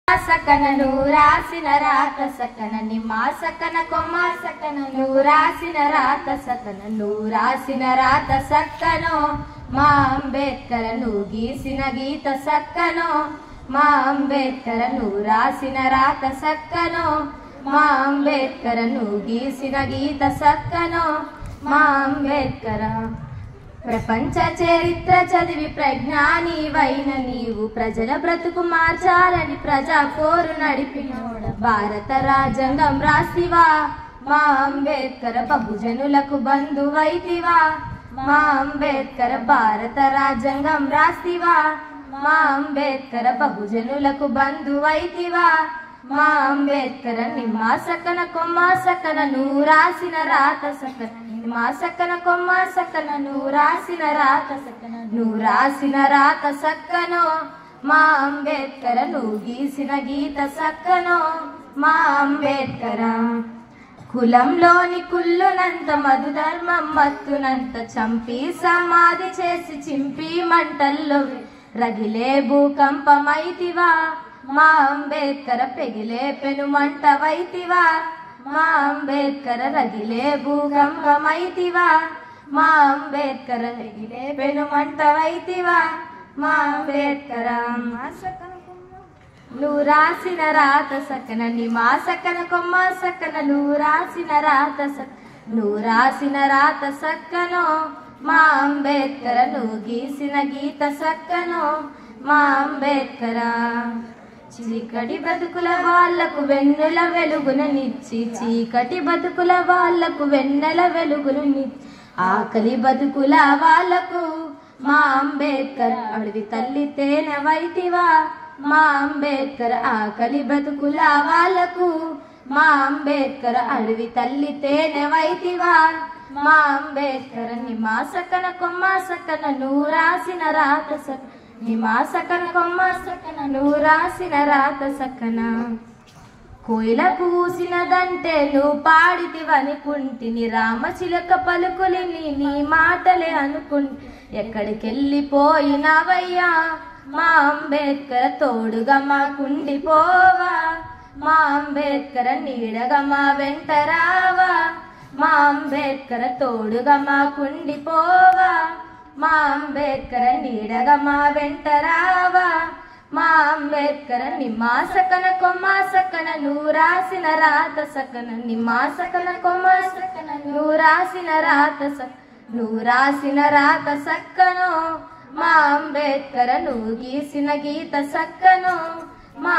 సకన నూరాసిన రాత సకన నిమ్మా సకన కొమ్మ సకన నూరాసిన రాత సకన నూరాసిన రాత సక్కనో మా అంబేద్కర్ నువ్వు గీసిన గీత సక్కనో మా అంబేద్కర్ నువ్వు రాసిన రాత సక్కనో మా అంబేద్కర్ నువ్వు గీసిన గీత సక్కనో మా అంబేద్కర్ ప్రపంచ చరిత్ర చదివి ప్రజ్ఞానివైన నీవు ప్రజల బ్రతుకు మార్చాలని ప్రజా పోరు నడిపినోడ భారత రాజ్యాంగం రాసివా మా అంబేద్కర్ బహుజనులకు బంధువైతివా మా అంబేద్కర్ భారత రాజ్యాంగం రాసివా మా అంబేద్కర్ బహుజనులకు బంధువైతివా మా అంబేద్కర్ నిమ్మా సకన కొమ్మ సకన నువ్వు రాసిన రాత సకన నిమ్మా సకన కొమ్మ సకన నువ్వు రాసిన రాత సకన నువ్వు రాసిన రాత సక్కనో మా అంబేద్కర్ నువ్వు గీసిన గీత సక్కనో మా అంబేద్కర్ కులంలోని కుళ్ళునంత మధు ధర్మం మత్తునంత చంపి సమాధి చేసి చింపి మంటల్లో రగిలే భూకంపమైతివా మా అంబేద్కర్ పెగిలే పెనుమంట వైతివా మా అంబేద్కర్ రగిలే భూకంపమైతివా మా అంబేద్కర్ రగిలే పెనుమంట వైతివా మా అంబేద్కర్ నువ్వు రాసిన రాత సకన నిమా సకన కొమ్మ సకన నువ్వు రాసిన రాత నువ్వు రాసిన రాత సక్కనో మా అంబేద్కర్ నువ్వు గీసిన గీత సక్కనో మా అంబేద్కర్ చీకటి బతుకుల వాళ్లకు వెన్నెల వెలుగునిచ్చి చీకటి బతుకుల వాళ్లకు వెన్నెల వెలుగునిచ్చి ఆకలి బతుకుల వాళ్లకు మా అంబేద్కర్ అడవి తల్లి తేనె వైతివా మా అంబేద్కర్ ఆకలి బతుకుల వాళ్లకు మా అంబేద్కర్ అడవి తల్లి తేనె వైతివా మా అంబేద్కర్ నిమ్మా సకన కొమ్మ సకన నువ్వు రాసిన రాత సకన నిమ్మా సకన కొమ్మ సకన నువ్వు రాసిన రాత సకన కోయిల పూసినదంటే నువ్వు పాడితివనుకుంటిని రామచిలక పలుకులిని నీ మాటలే అనుకుంటి ఎక్కడికెళ్ళిపోయినావయ్యా మా అంబేద్కర్ తోడుగా మాకుండిపోవా మా అంబేద్కర్ నీడగా మా వెంట రావా మా అంబేద్కర్ తోడుగా మాకుండిపోవా మా అంబేద్కర్ నీడగా మా వెంట రావా మా అంబేద్కర్ నిమ్మా సకన కొమ్మ సకన నువ్వు రాసిన రాత సకన నిమ్మా సకన కొమ్మ సకన నువ్వు రాసిన రాత నువ్వు రాసిన రాత సక్కనో మా అంబేద్కర్ నువ్వు గీసిన గీత సక్కనో మా